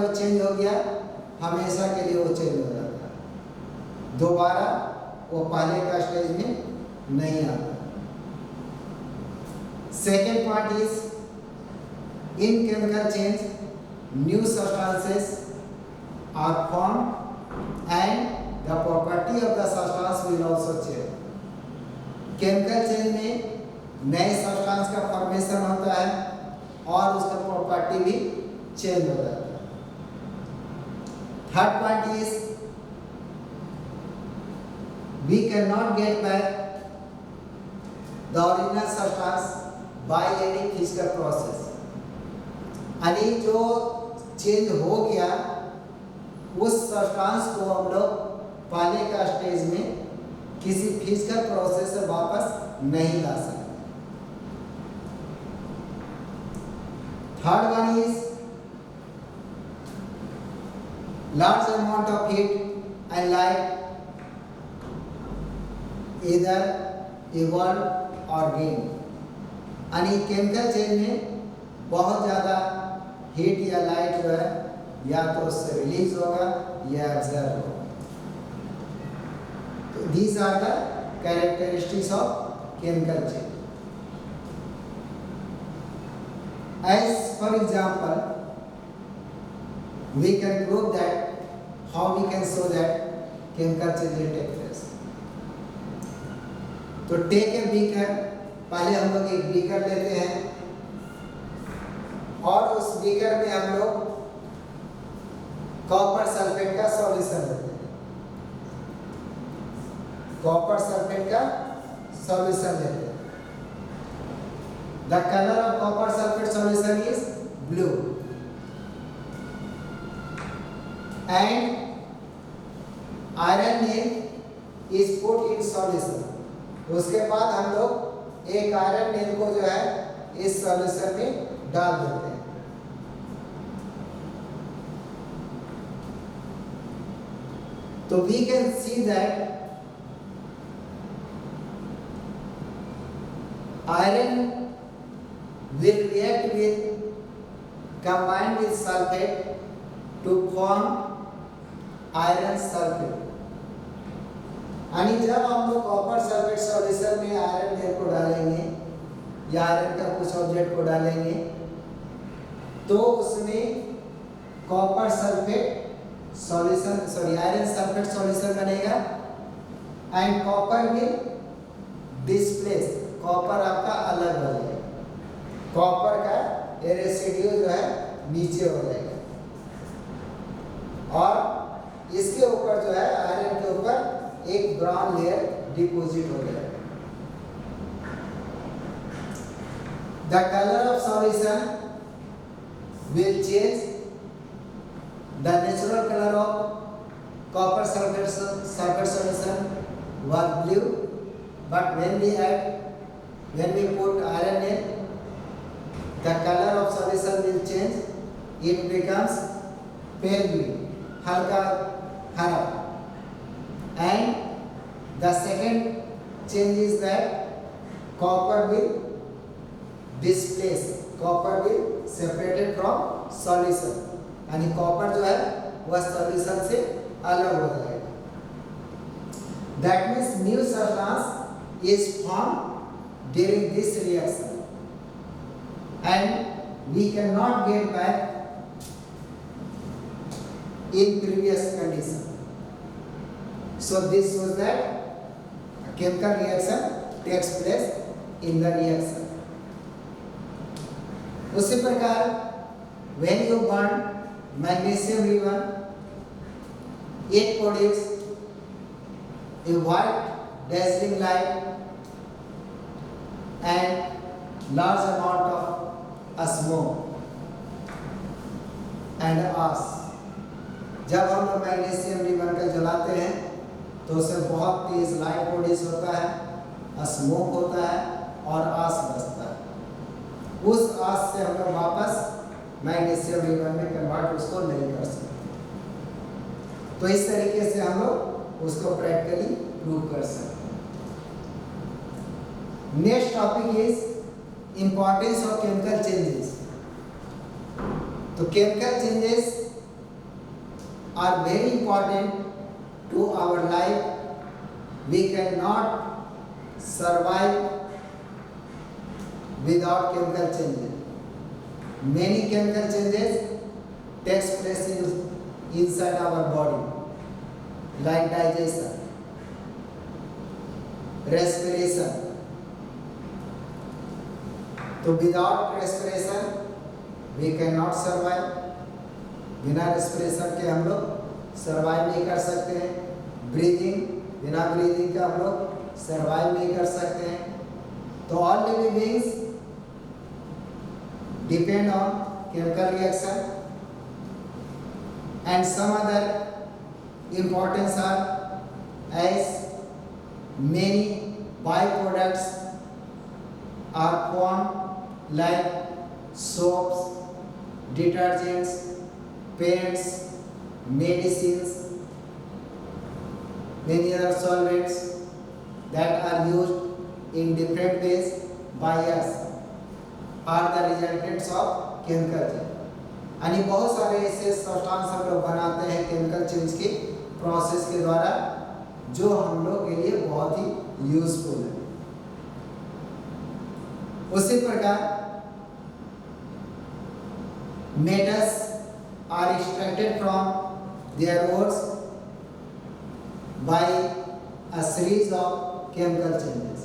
Change हो गया, हमेशा के लिए वो चेंज हो जाता है, दोबारा वो पहले का स्टेज में नहीं आता। Second part is in chemical change new substances are form and the property of the substance will also change. Chemical change में नए सब्सटेंस का फॉर्मेशन होता है और उसका प्रॉपर्टी भी चेंज हो जाता है। Third point is we cannot get back the original substance by any physical process। यानी जो चेंज हो गया उस सब्सटेंस को हम लोग पहले का स्टेज में किसी फिजिकल प्रोसेस से वापस नहीं ला सकते। Third one is large amount of heat and light either evolved or gained। यानी केमिकल चेंज में बहुत ज़्यादा हीट या लाइट जो है या तो उससे रिलीज होगा या एब्जॉर्ब होगा। तो these are the characteristics of chemical change. As for example we can prove that how we can show that chemical change will take place। तो टेक ए बीकर, पहले हम लोग एक बीकर लेते हैं और उस बीकर में हम लोग कॉपर सल्फेट का सॉल्यूशन लेते हैं, कॉपर सल्फेट का सॉल्यूशन लेते हैं। The colour of copper sulphate solution is blue and iron nail is put in solution। उसके बाद हम लोग एक आयरन नेल को जो है इस सॉल्यूशन में डाल देते हैं। तो we can see that iron will react with combined with sulfate to form iron sulphate. यानी जब हम लोग कॉपर सल्फेट सॉल्यूशन में आयरन नेल को डालेंगे या आयरन का कुछ ऑब्जेक्ट को डालेंगे तो उसमें copper sulphate solution iron sulphate solution बनेगा and copper will displace, copper आपका अलग हो जाएगा, कॉपर का रेसिड्यू जो है नीचे हो जाएगा और इसके ऊपर जो है आयरन के ऊपर एक ब्राउन लेयर डिपॉजिट हो जाएगा। The colour of solution will change. The natural colour of copper sulphate solution was blue, but when we put iron in, the color of solution will change, it becomes pale green, हल्का हरा। And the second change is that copper will displace, copper will separated from solution, यानी copper जो है वह solution से अलग हो जाएगा। That means new substance is formed during this reaction and we cannot get back in previous condition। So this shows that a chemical reaction takes place in the reaction। उसी प्रकार when you burn magnesium ribbon, it produces a white dazzling light and large amount of smoke and ash। जब हम लोग magnesium ribbon का जलाते हैं तो उससे बहुत तेज लाइट प्रोड्यूस होता है, स्मोक होता है और आस बचता है। उस आस से हम लोग वापस मैग्नीशियम रिबन में कन्वर्ट उसको नहीं कर सकते। तो इस तरीके से हम लोग उसको प्रैक्टिकली प्रूव कर सकते हैं। Next topic is importance of chemical changes. तो chemical changes are very important to our life. We cannot survive without chemical changes. Many chemical changes takes place inside our body, like digestion, respiration. तो without respiration we can not survive. बिना respiration के हम लोग survive नहीं कर सकते हैं. Breathing, बिना ब्रीदिंग के हम लोग सर्वाइव नहीं कर सकते हैं. तो all living beings depend on chemical reaction and some other importance are as many byproducts are formed like soaps, detergents, paints, medicines, many other solvents that are used in different ways by us are the resultants of chemical change. यानी बहुत सारे ऐसे substance हम लोग बनाते हैं chemical change के process के द्वारा, जो हम लोग के लिए बहुत ही यूजफुल है. उसी प्रकार metals are extracted from their ores by a series of chemical changes.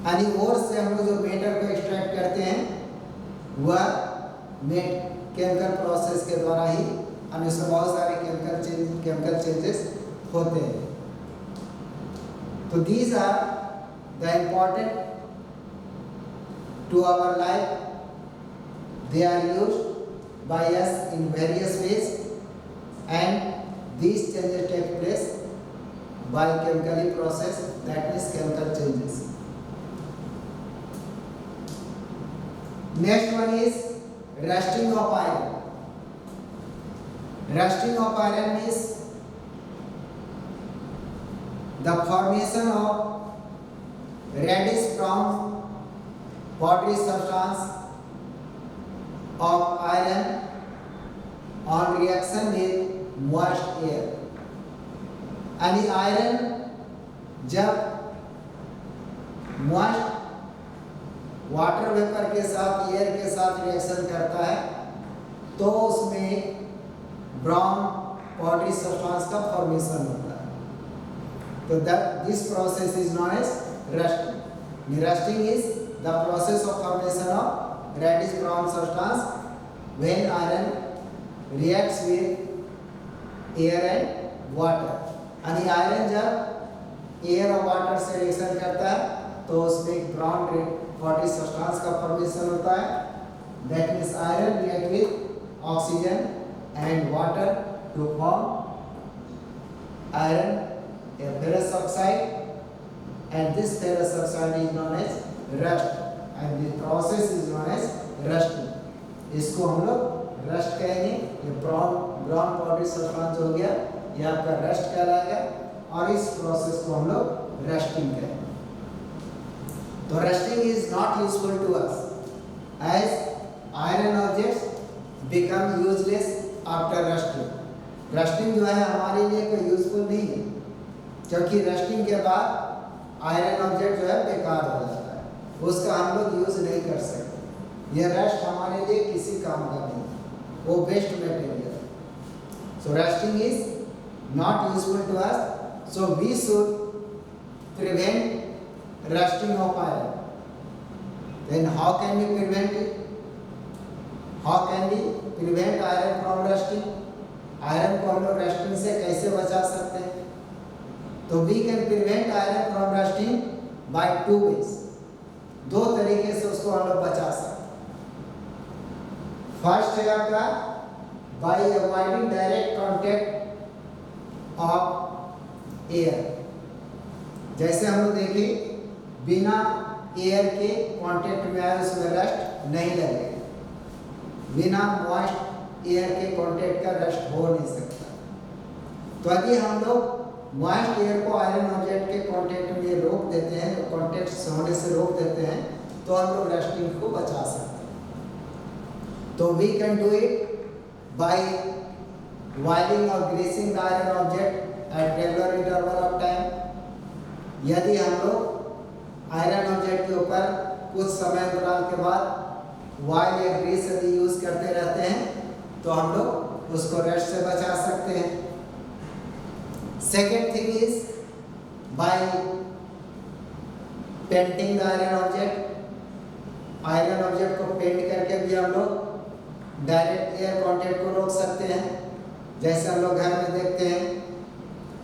यानी ores से हम लोग जो मेटल को एक्सट्रैक्ट करते हैं वह केमिकल प्रोसेस के द्वारा ही, हम इसमें बहुत सारे केमिकल चेंजेस होते हैं. तो these are the important to our life. They are used by us in various ways and these changes take place by chemically process, that means chemical changes. Next one is rusting of iron. Rusting of iron means the formation of reddish brown powdery substance of iron on reaction with moist air. यानी iron जब moist water vapour के साथ, air के साथ reaction करता है तो उसमें ब्राउन पाउडरी सब्सटेंस का फॉर्मेशन होता है. तो this process is known as rusting. Rusting is the process of formation of reddish brown substance when iron reacts with air and water. यानी आयरन जब एयर और वाटर से रिएक्शन करता है तो उसमें ब्राउन वाटर सब्सटेंस का फॉर्मेशन होता है. That means iron react with oxygen and water to form iron ferrous oxide, and this ferrous oxide is known as rust, and the process is known as rusting. इसको हम लोग rust कहेंगे. ये brown powdery substance हो गया, ये आपका rust कहलाएगा, और इस प्रोसेस को हम लोग रस्टिंग कहेंगे. तो rusting is not useful to us as iron objects become useless after rusting. Rusting जो है हमारे लिए कोई यूजफुल नहीं है, क्योंकि रस्टिंग के बाद आयरन ऑब्जेक्ट जो है बेकार हो जाता है, उसका हम लोग यूज नहीं कर सकते. यह रस्ट हमारे लिए किसी काम का नहीं, वो waste material. So rusting is not useful to us, so we should prevent rusting of iron. Then how can we prevent it? How can we prevent iron from rusting? Iron को हम लोग रस्टिंग से कैसे बचा सकते हैं? तो we can prevent iron from rusting by two ways. दो तरीके से उसको हम लोग बचा सकते हैं. फर्स्ट है आपका by avoiding direct contact of air. जैसे हम लोग देखें बिना एयर के कांटेक्ट में आए उसमें रस्ट नहीं लगेगा. बिना मॉइस्ट एयर के कांटेक्ट का रस्ट हो नहीं सकता. तो यदि हम लोग मॉइस्ट एयर को आयरन ऑब्जेक्ट के कांटेक्ट में रोक देते हैं, कांटेक्ट होने से रोक देते हैं, तो हम लोग रस्टिंग को बचा सकते हैं. तो we can do it by Boiling or greasing the iron object at regular interval of time। यदि हम लोग आयरन ऑब्जेक्ट के ऊपर कुछ समय अंतराल के बाद ऑयल या ग्रीस यदि यूज करते रहते हैं तो हम लोग उसको रस्ट से बचा सकते हैं। Second thing is by painting the iron object. Iron object को पेंट करके भी हम लोग डायरेक्ट एयर कांटेक्ट को रोक सकते हैं। जैसे हम लोग घर में देखते हैं,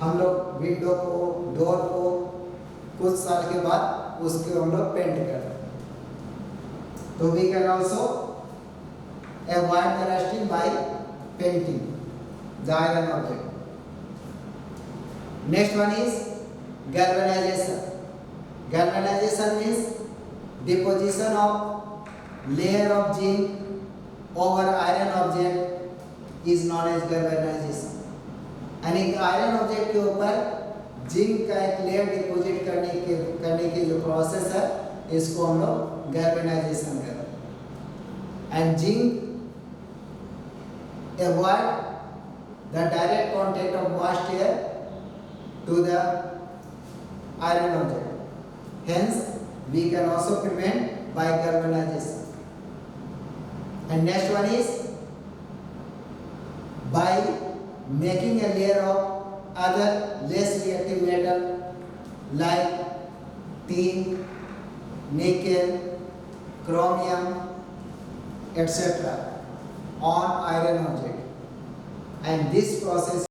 हम लोग विंडो को, डोर को कुछ साल के बाद उसके हम लोग पेंट करते हैं। तो we can also avoid the rusting by painting the iron object. Next one is galvanization। Galvanization means deposition of layer of zinc over iron object is known as galvanization। यानी आयरन ऑब्जेक्ट के ऊपर zinc का एक layer deposit करने की जो process है इसको हम लोग गैल्वेनाइजेशन कहते हैं। And zinc avoid the direct contact of moist air to the iron object, hence we can also prevent by galvanization। And next one is by making a layer of other less reactive metal like tin, nickel, chromium, etc. on iron object, and this process